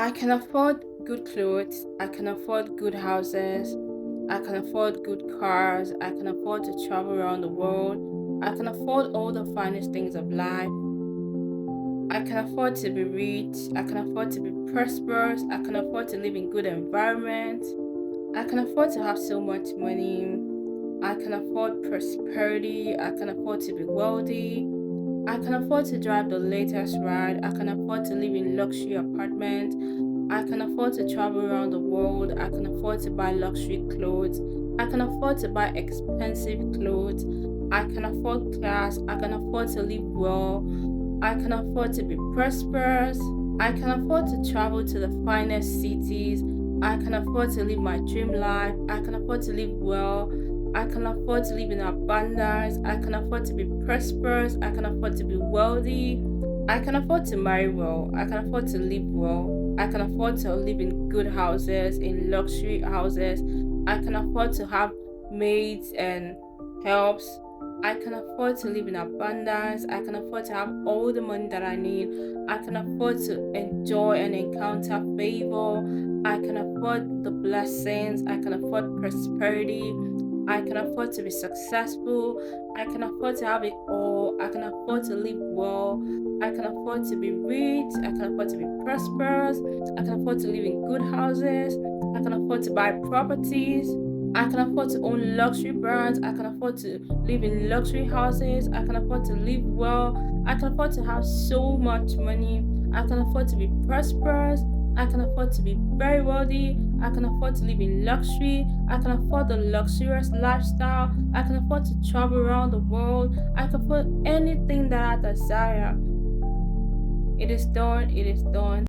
I can afford good clothes, I can afford good houses, I can afford good cars, I can afford to travel around the world, I can afford all the finest things of life. I can afford to be rich, I can afford to be prosperous, I can afford to live in good environments, I can afford to have so much money, I can afford prosperity, I can afford to be wealthy, I can afford to drive the latest ride. I can afford to live in luxury apartments. I can afford to travel around the world. I can afford to buy luxury clothes. I can afford to buy expensive clothes. I can afford class. I can afford to live well. I can afford to be prosperous. I can afford to travel to the finest cities. I can afford to live my dream life. I can afford to live well. I can afford to live in abundance. I can afford to be prosperous. I can afford to be wealthy. I can afford to marry well. I can afford to live well. I can afford to live in good houses, in luxury houses. I can afford to have maids and helps. I can afford to live in abundance. I can afford to have all the money that I need. I can afford to enjoy and encounter favor. I can afford the blessings. I can afford prosperity. I can afford to be successful. I can afford to have it all. I can afford to live well. I can afford to be rich. I can afford to be prosperous. I can afford to live in good houses. I can afford to buy properties. I can afford to own luxury brands. I can afford to live in luxury houses. I can afford to live well. I can afford to have so much money. I can afford to be prosperous. I can afford to be very wealthy. I can afford to live in luxury. I can afford the luxurious lifestyle. I can afford to travel around the world. I can afford anything that I desire. It is done. It is done.